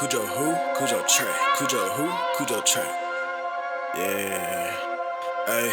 Cujowho, Cujotrack, Cujowho, Cujotrack. Yeah, hey,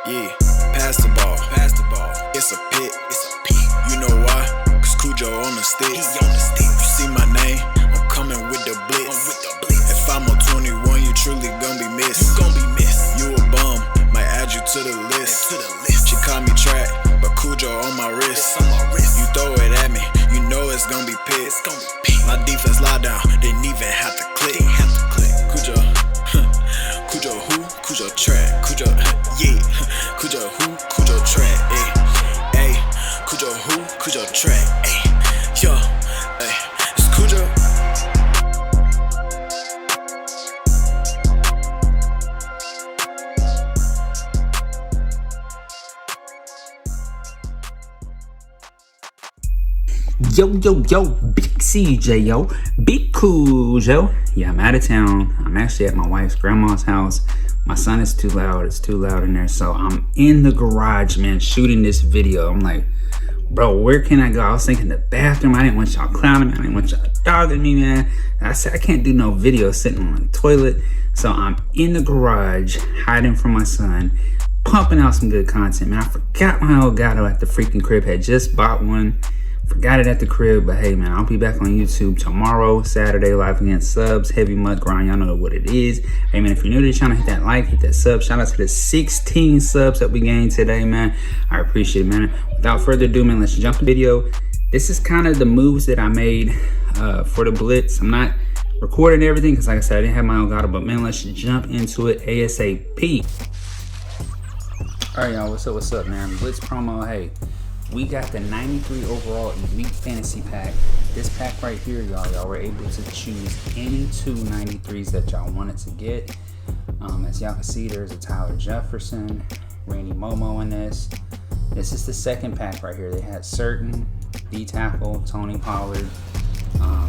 yeah. Pass the ball, pass the ball. It's a pit, it's a pit. You know why? Cause Cujo on the stick. He on the stick. You see my name? I'm coming with the blitz. If I'm on 21, you truly gon' be missed. You gon' be missed. You a bum, might add you to the list. She call me track, but Cujo on my wrist. You throw it at me, you know it's gon' be pit. My defense lie down, didn't even have to click. Cujo, Cujo who? Cujo track. Cujo, yeah. Cujo who? Cujo track. Ayy, Cujo who? Cujo track. Ayy, yo, ayy, it's Cujo. Yo, big CJ, yo, big Cujo. Yeah, I'm out of town. I'm actually at my wife's grandma's house. My son is too loud. It's too loud in there. So I'm in the garage, man, shooting this video. I'm like, bro, where can I go? I was thinking the bathroom. I didn't want y'all clowning me. I didn't want y'all dogging me, man. And I said, I can't do no video sitting on the toilet. So I'm in the garage, hiding from my son, pumping out some good content, man. I forgot my Elgato at the freaking crib. Had just bought one. Forgot it at the crib, but hey, man, I'll be back on YouTube tomorrow, Saturday, live against subs, heavy mud grind. Y'all know what it is. Hey, man, if you're new to the channel, hit that like, hit that sub. Shout out to the 16 subs that we gained today, man. I appreciate it, man. Without further ado, man, let's jump the video. This is kind of the moves that I made for the Blitz. I'm not recording everything because, like I said, I didn't have my Elgato, but man, let's jump into it ASAP. All right, y'all, what's up, man? Blitz promo, hey. We got the 93 overall Elite Fantasy Pack. This pack right here, y'all were able to choose any two 93s that y'all wanted to get. As y'all can see, there's a Tyler Jefferson, Randy Momo in this. This is the second pack right here. They had Certain, D-Tackle, Tony Pollard.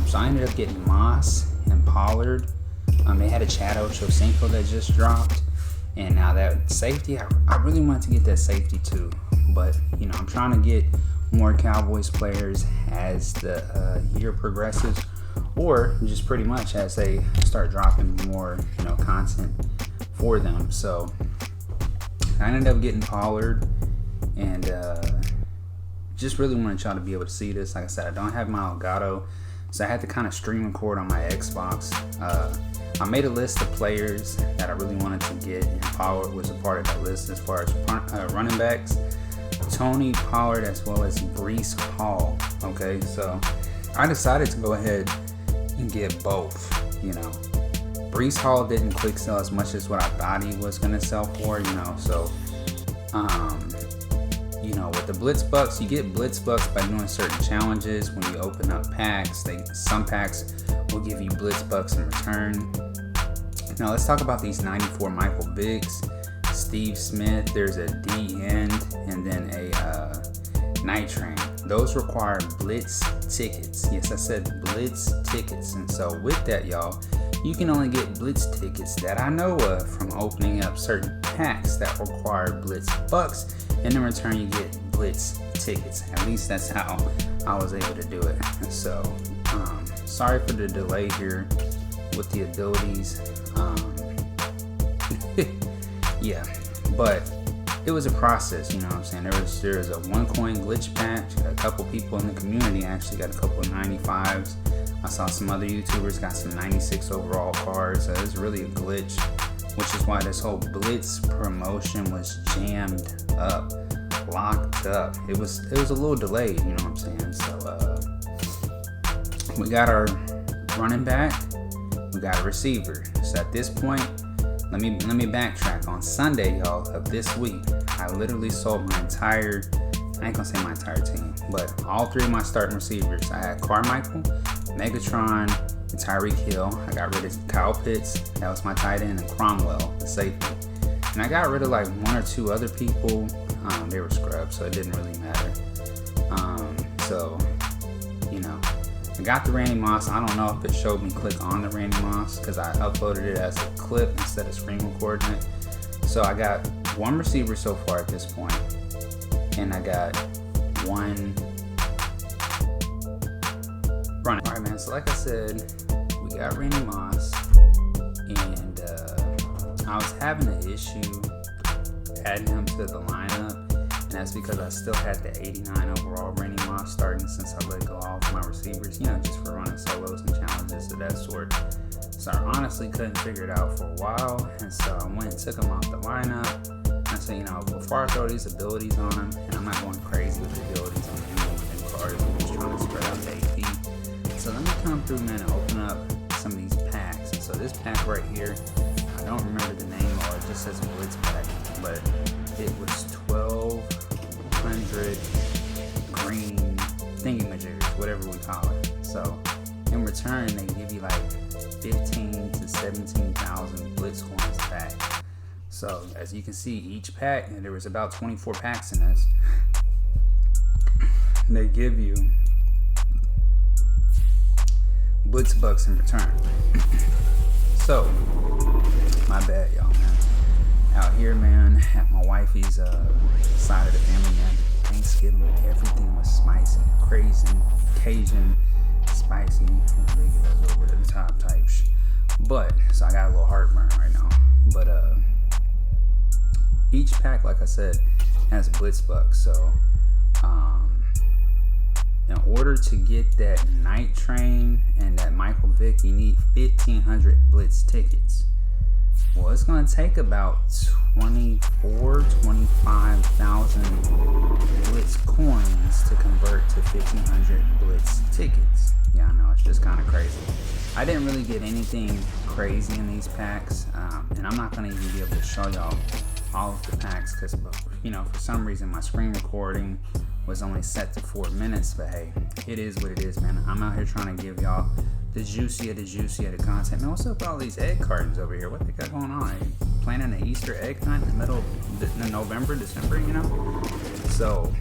So I ended up getting Moss and Pollard. They had a Chad Ochocinco that just dropped. And now that safety, I really wanted to get that safety too. But, you know, I'm trying to get more Cowboys players as the year progresses, or just pretty much as they start dropping more, you know, content for them. So I ended up getting Pollard, and just really wanted y'all to be able to see this. Like I said, I don't have my Elgato, so I had to kind of stream record on my Xbox. I made a list of players that I really wanted to get, and Pollard was a part of that list as far as running backs. Tony Pollard as well as Breece Hall. Okay, so I decided to go ahead and get both. You know, Breece Hall didn't quick sell as much as what I thought he was gonna sell for. You know, so you know, with the Blitz Bucks, you get Blitz Bucks by doing certain challenges. When you open up packs, some packs will give you Blitz Bucks in return. Now let's talk about these 94 Michael Biggs, Steve Smith. There's a D end and then a Night Train. Those require Blitz tickets. Yes, I said Blitz tickets. And so with that, y'all, you can only get Blitz tickets that I know of from opening up certain packs that require Blitz Bucks, and in return you get Blitz tickets. At least that's how I was able to do it. And so sorry for the delay here with the abilities. Yeah, but it was a process, you know what I'm saying? There was a one coin glitch patch. A couple people in the community actually got a couple of 95s. I saw some other YouTubers got some 96 overall cards. So it was really a glitch, which is why this whole Blitz promotion was jammed up, locked up. It was a little delayed, you know what I'm saying? So we got our running back, we got a receiver. So at this point, let me backtrack. On Sunday, y'all, of this week, I literally sold my entire, I ain't gonna say my entire team, but all three of my starting receivers. I had Carmichael, Megatron, and Tyreek Hill. I got rid of Kyle Pitts, that was my tight end, and Cromwell, the safety. And I got rid of like one or two other people. They were scrubs, so it didn't really matter. So, you know, I got the Randy Moss. I don't know if it showed me click on the Randy Moss because I uploaded it as a clip instead of screen recording it. So I got one receiver so far at this point, and I got one running. All right, man. So like I said, we got Randy Moss, and I was having an issue adding him to the lineup, and that's because I still had the 89 overall Randy Moss starting since I let go off my receivers, just for running solos and challenges of that sort. So I honestly couldn't figure it out for a while, and so I went and took him off the lineup. I said, before I throw these abilities on him, and I'm not going crazy with the abilities on any of them cards, I'm just trying to spread out the AP. So let me come through, man, and open up some of these packs. And so this pack right here, I don't remember the name, or it just says Blitz pack, but it was 1,200 green thingy-majiggers, whatever we call it. So in return, they give you like 15 to 17,000 Blitz coins back. So as you can see, each pack, and there was about 24 packs in this, they give you Blitz bucks in return. So my bad, y'all, man. Out here, man, at my wifey's side of the family, man, Thanksgiving, everything was spicy, crazy, Cajun, spicy, ridiculous, over the top type shit. But so I got a little heartburn right now. But each pack, like I said, has Blitz bucks. So in order to get that Night Train and that Michael Vick, you need 1,500 Blitz tickets. Well, it's going to take about 25,000 Blitz coins to convert to 1,500 Blitz tickets. Yeah, I know, it's just kind of crazy. I didn't really get anything crazy in these packs, and I'm not going to even be able to show y'all all of the packs because, for some reason my screen recording was only set to 4 minutes. But hey, it is what it is, man. I'm out here trying to give y'all the juicy of the content. Man, what's up with all these egg cartons over here? What they got going on? Are you planning an Easter egg hunt in the middle of November, December, So,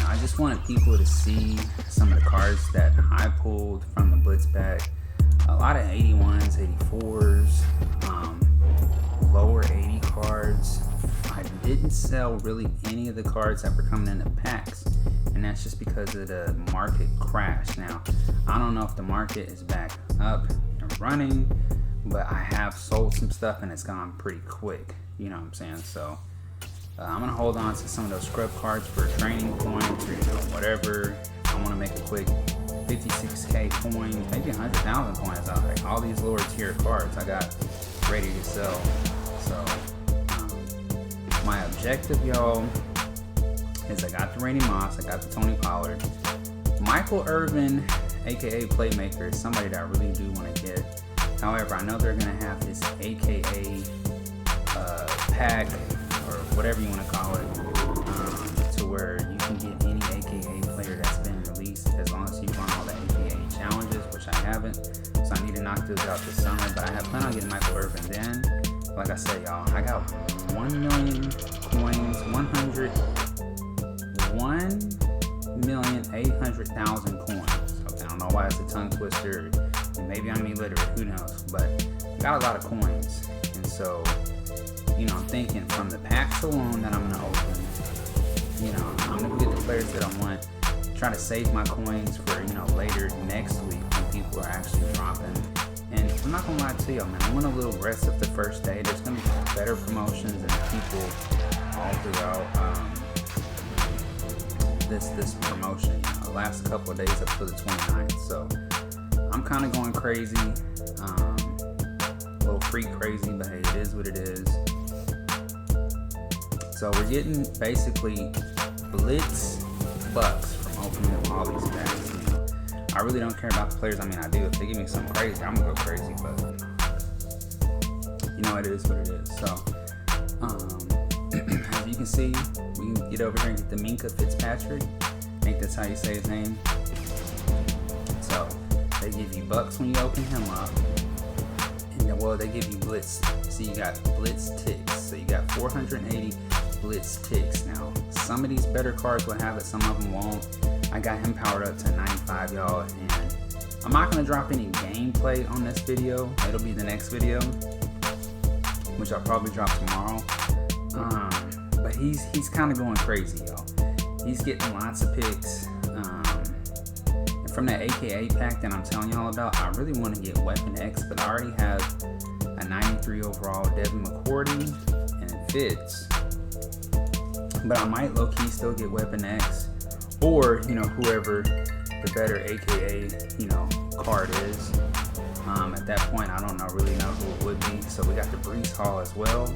I just wanted people to see some of the cards that I pulled from the Blitz bag. A lot of 81s, 84s, lower 80 cards. I didn't sell really any of the cards that were coming in the packs, and that's just because of the market crash. Now, I don't know if the market is back up and running, but I have sold some stuff and it's gone pretty quick. You know what I'm saying? So I'm gonna hold on to some of those scrub cards for training points or whatever. I want to make a quick 56k coins, maybe 100,000 coins out. Like all these lower tier cards I got ready to sell. So my objective, y'all, is I got the Randy Moss, I got the Tony Pollard. Michael Irvin, aka Playmaker, is somebody that I really do want to get. However, I know they're gonna have this aka pack or whatever you want to call it, to where you can get any aka player that's been released as long as you run all the aka challenges, which I haven't. So I need to knock those out this summer. But I have planned on getting Michael Irvin then. Like I said, y'all, I got 1 million coins, 1,800,000 coins. Okay, I don't know why it's a tongue twister. Maybe I'm illiterate, who knows? But I got a lot of coins. And so, I'm thinking from the packs alone that I'm going to open, I'm going to get the players that I want, try to save my coins for, later next week when people are actually dropping. And I'm not gonna lie to y'all, man, I went a little aggressive the first day. There's gonna be better promotions and people all throughout this promotion. The last couple of days up to the 29th. So I'm kind of going crazy, a little freak crazy, but hey, it is what it is. So we're getting basically Blitz bucks from opening up all these packs. I really don't care about the players. I mean, I do. If they give me something crazy, I'm gonna go crazy. But it is what it is. So, as you can see, we can get over here and get the Minka Fitzpatrick. I think that's how you say his name. So, they give you bucks when you open him up. And then, they give you Blitz. So you got Blitz ticks. So you got 480 Blitz ticks. Now, some of these better cards will have it, some of them won't. I got him powered up to 95, y'all, and I'm not gonna drop any gameplay on this video. It'll be the next video, which I'll probably drop tomorrow. But he's kind of going crazy, y'all. He's getting lots of picks. If from that AKA pack that I'm telling y'all about, I really want to get Weapon X, but I already have a 93 overall Devin McCourty, and it fits. But I might low-key still get Weapon X, or, you know, whoever the better AKA, you know, card is. At that point, I don't really know who it would be. So we got the Brees Hall as well.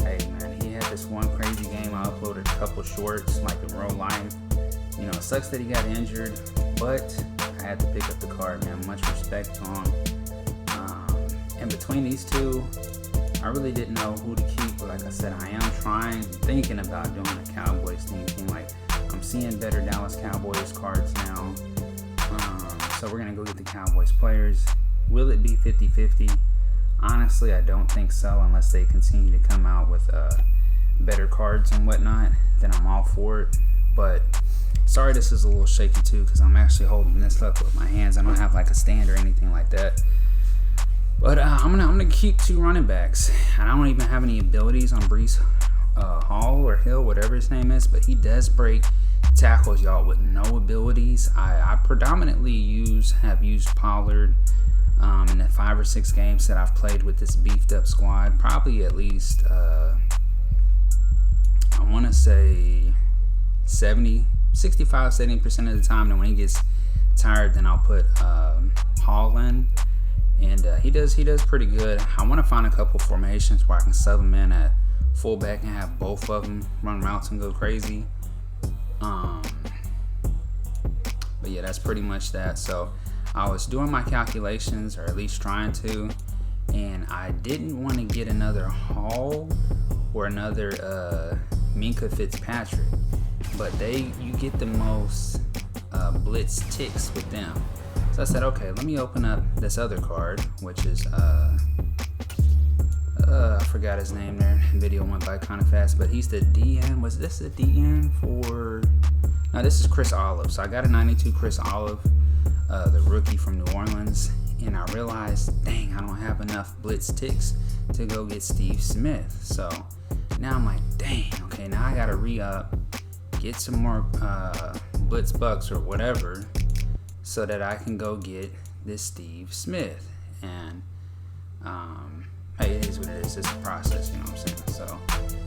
Hey man, he had this one crazy game. I uploaded a couple shorts, like in real life. You know, it sucks that he got injured, but I had to pick up the card, man. Much respect to him. And between these two, I really didn't know who to keep. But like I said, I am thinking about doing a Cowboys thing. Like, I'm seeing better Dallas Cowboys cards now. So we're gonna go get the Cowboys players. Will it be 50-50? Honestly, I don't think so, unless they continue to come out with better cards and whatnot. Then I'm all for it. But sorry, this is a little shaky too, because I'm actually holding this up with my hands. I don't have like a stand or anything like that. But I'm gonna keep 2 running backs. And I don't even have any abilities on Brees Hall or Hill, whatever his name is. But he does break tackles, y'all, with no abilities. I predominantly have used Pollard in the 5 or 6 games that I've played with this beefed up squad. Probably at least I want to say 65-70% of the time. And when he gets tired, then I'll put Hall in, and he does pretty good. I want to find a couple formations where I can sub him in at fullback and have both of them run routes and go crazy. But yeah, that's pretty much that. So I was doing my calculations, or at least trying to, and I didn't want to get another Hall or another Minkah Fitzpatrick, but you get the most blitz ticks with them. So I said, okay, let me open up this other card, which is I forgot his name there. The video went by kind of fast, but he's the DN. Was this a DN for? No, this is Chris Olive. So I got a 92 Chris Olive, the rookie from New Orleans, and I realized, dang, I don't have enough blitz ticks to go get Steve Smith. So now I'm like, dang, okay, now I gotta re-up, get some more blitz bucks or whatever, so that I can go get this Steve Smith. And hey, it is what it is. It's a process, you know what I'm saying? So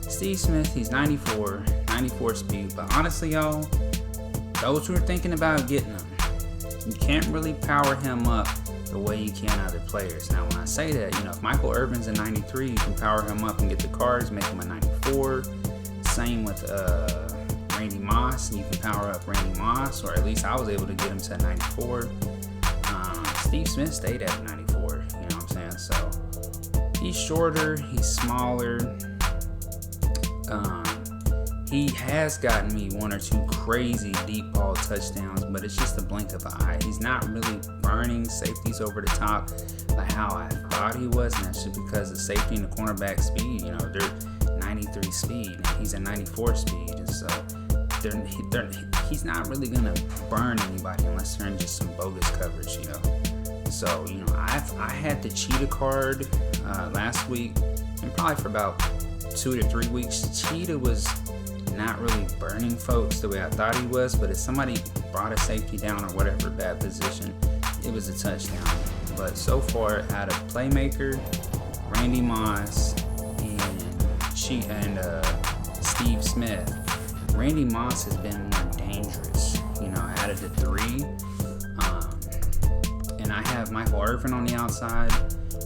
Steve Smith, he's 94 speed, but honestly, y'all, those who are thinking about getting him, you can't really power him up the way you can other players. Now, when I say that, you know, if Michael Irvin's a 93, you can power him up and get the cards, make him a 94. Same with Randy Moss, you can power up Randy Moss, or at least I was able to get him to a 94. Steve Smith stayed at 94, you know what I'm saying? So he's shorter, he's smaller. He has gotten me 1 or 2 crazy deep ball touchdowns, but it's just a blink of an eye. He's not really burning safeties over the top like how I thought he was, and that's just because the safety and the cornerback speed, you know, they're 93 speed and he's a 94 speed, and so he's not really gonna burn anybody unless they're in just some bogus coverage, you know. So, you know, I had the Cheetah card last week, and probably for about 2 to 3 weeks. Cheetah was not really burning folks the way I thought he was, but if somebody brought a safety down or whatever, bad position, it was a touchdown. But so far, out of Playmaker, Randy Moss, and Steve Smith, Randy Moss has been more dangerous. You know, out of the 3, and I have Michael Irvin on the outside,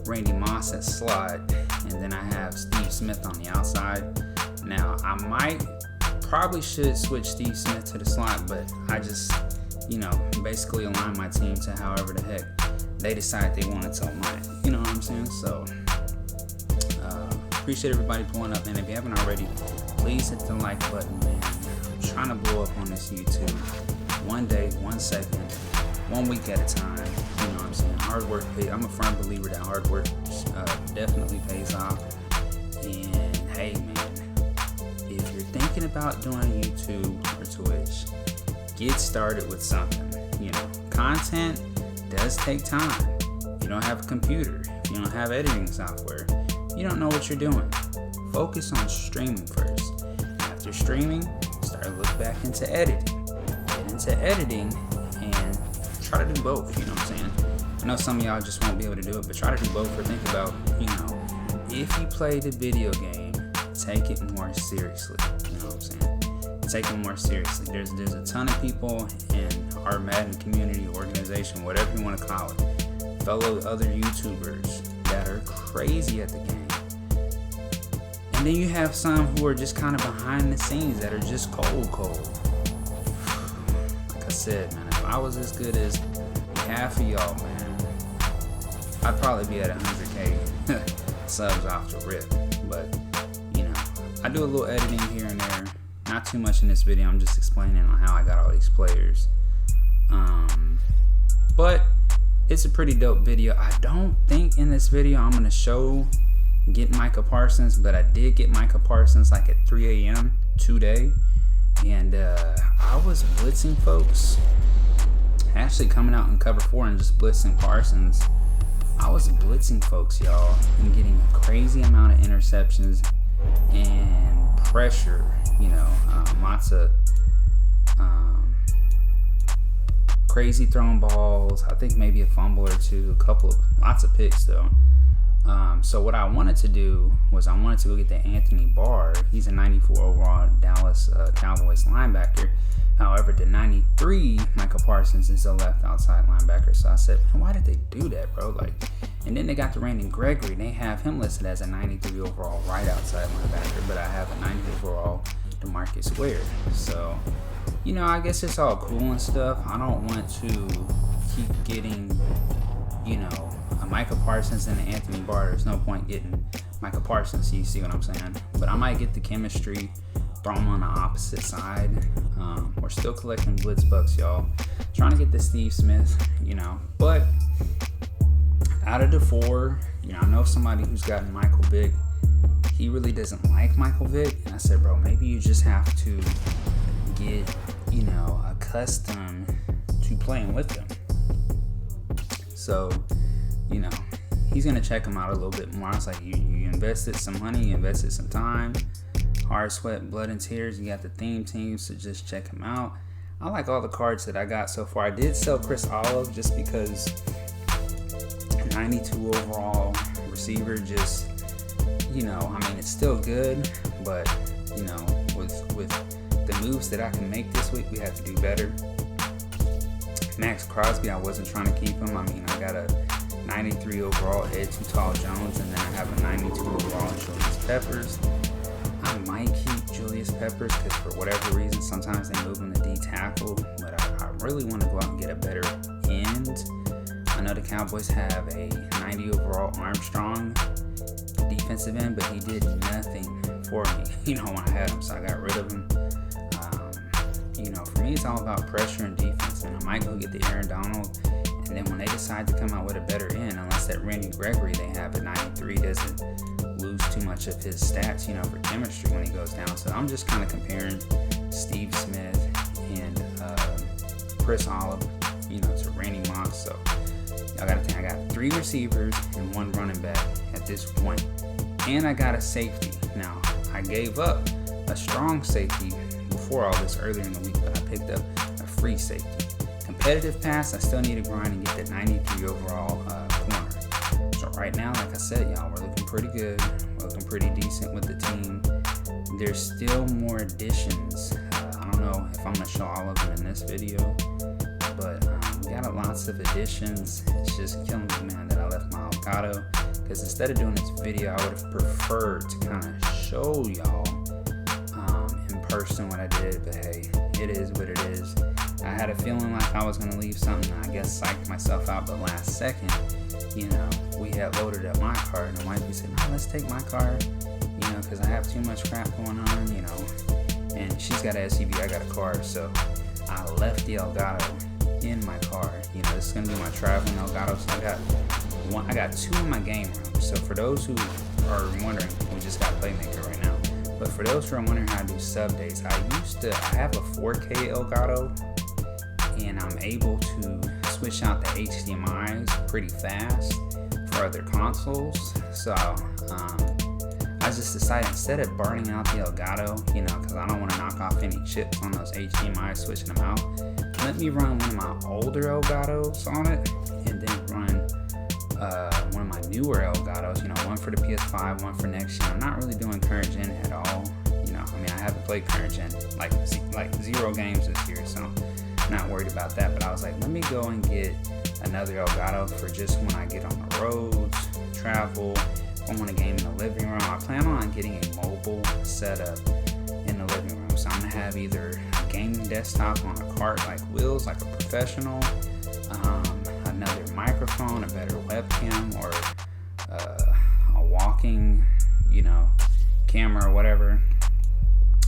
Randy Moss at slot, and then I have Steve Smith on the outside. Now, I probably should switch Steve Smith to the slot, but I just, you know, basically align my team to however the heck they decide they want it to align. You know what I'm saying? So, appreciate everybody pulling up, and if you haven't already, please hit the like button, man. I'm trying to blow up on this YouTube. One day, 1 second, 1 week at a time. You know what I'm saying? Hard work pays. I'm a firm believer that hard work definitely pays off. And hey, man, if you're thinking about doing YouTube or Twitch, get started with something. You know, content does take time. If you don't have a computer, if you don't have editing software, you don't know what you're doing. Focus on streaming first. After streaming, start to look back into editing. Get into editing and try to do both, you know what I'm saying? I know some of y'all just won't be able to do it, but try to do both, or think about, you know, if you play the video game, take it more seriously, you know what I'm saying? Take it more seriously. There's a ton of people in our Madden community, organization, whatever you want to call it, fellow other YouTubers that are crazy at the game. And then you have some who are just kind of behind the scenes that are just cold. Like I said, man, if I was as good as half of y'all, man, I'd probably be at 100K subs off the rip. But, you know, I do a little editing here and there. Not too much in this video. I'm just explaining on how I got all these players. But it's a pretty dope video. I don't think in this video I'm going to show get Micah Parsons, but I did get Micah Parsons like at 3 a.m. today, and I was blitzing folks, actually coming out in cover 4 and just blitzing Parsons. I was blitzing folks, y'all, and getting a crazy amount of interceptions and pressure, you know, lots of crazy thrown balls, I think maybe a fumble or two, lots of picks though. So what I wanted to do was I wanted to go get the Anthony Barr. He's a 94 overall Dallas Cowboys linebacker. However, the 93 Micah Parsons is a left outside linebacker. So I said, why did they do that, bro? Like, and then they got the Randy Gregory. They have him listed as a 93 overall right outside linebacker, but I have a 90 overall DeMarcus Ware. So, you know, I guess it's all cool and stuff. I don't want to keep getting, you know, a Micah Parsons and an Anthony Barr. There's no point getting Micah Parsons, you see what I'm saying? But I might get the chemistry, throw them on the opposite side. We're still collecting blitz bucks, y'all. Trying to get the Steve Smith, you know. But out of the 4, you know, I know somebody who's gotten Michael Vick. He really doesn't like Michael Vick. And I said, bro, maybe you just have to get, you know, accustomed to playing with him. So, you know, he's gonna check him out a little bit more. I was like, you invested some money, you invested some time, hard sweat, blood and tears. You got the theme teams, so just check him out. I like all the cards that I got so far. I did sell Chris Olive just because 92 overall receiver, just, you know, I mean, it's still good, but, you know, with the moves that I can make this week, we have to do better. Max Crosby, I wasn't trying to keep him. I mean, I got a 93 overall Ed Too Tall Jones, and then I have a 92 overall Julius Peppers. I might keep Julius Peppers because for whatever reason, sometimes they move him to D tackle, but I really want to go out and get a better end. I know the Cowboys have a 90 overall Armstrong defensive end, but he did nothing for me, you know, when I had him, so I got rid of him. You know, for me, it's all about pressure and defense, and I might go get the Aaron Donald. And then when they decide to come out with a better end, unless that Randy Gregory they have at 93 doesn't lose too much of his stats, you know, for chemistry when he goes down. So I'm just kind of comparing Steve Smith and Chris Olive, you know, to Randy Moss. So y'all got to think, I got 3 receivers and 1 running back at this point. And I got a safety. Now, I gave up a strong safety before all this earlier in the week, but I picked up a free safety. Competitive pass, I still need to grind and get that 93 overall corner. So right now, like I said, y'all, we're looking pretty good. We're looking pretty decent with the team. There's still more additions. I don't know if I'm going to show all of them in this video, but we got lots of additions. It's just killing me, man, that I left my Elgato, because instead of doing this video, I would have preferred to kind of show y'all in person what I did, but hey, it is what it is. I had a feeling like I was going to leave something. I guess psyched myself out, but last second, you know, we had loaded up my car, and the wifey said, no, let's take my car, you know, because I have too much crap going on, you know, and she's got an SUV, I got a car, so I left the Elgato in my car. You know, this is going to be my traveling Elgato, so I got 2 in my game room. So for those who are wondering, we just got Playmaker right now, but for those who are wondering how to do sub days, I have a 4K Elgato, and I'm able to switch out the HDMIs pretty fast for other consoles. So I just decided, instead of burning out the Elgato, you know, because I don't want to knock off any chips on those HDMIs, switching them out, let me run one of my older Elgatos on it, and then run one of my newer Elgatos, one for the PS5, one for next gen. I'm not really doing current gen at all. I mean, I haven't played current gen, like 0 games this year, so I'm not worried about that. But I was like, let me go and get another Elgato for just when I get on the roads, travel, I want a game in the living room. I plan on getting a mobile setup in the living room. So I'm gonna have either a gaming desktop on a cart like wheels, like a professional, another microphone, a better webcam, or a walking, camera or whatever.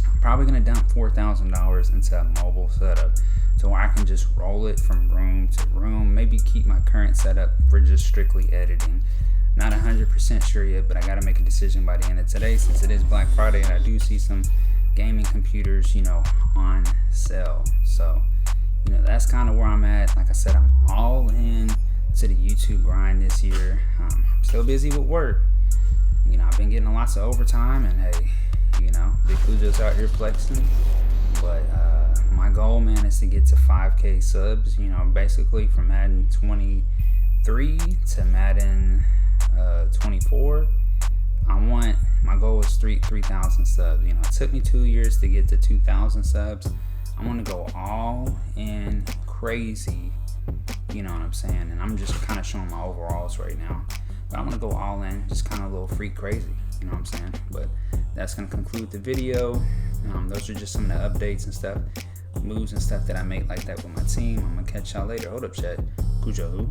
I'm probably gonna dump $4,000 into a mobile setup, so where I can just roll it from room to room. Maybe keep my current setup for just strictly editing. Not 100% sure yet, but I gotta make a decision by the end of today, since it is Black Friday and I do see some gaming computers, on sale. So, that's kind of where I'm at. Like I said, I'm all in to the YouTube grind this year. I'm still busy with work. I've been getting lots of overtime, and hey, Big Cujo's out here flexing. But my goal, man, is to get to 5K subs. Basically from Madden 23 to Madden 24. My goal was 3,000 subs. It took me 2 years to get to 2,000 subs. I'm gonna go all in crazy, you know what I'm saying? And I'm just kind of showing my overalls right now, but I'm gonna go all in, just kind of a little freak crazy, you know what I'm saying? But that's gonna conclude the video. Those are just some of the updates and stuff, moves and stuff that I make like that with my team. I'm gonna catch y'all later. Hold up, chat. Cujowho.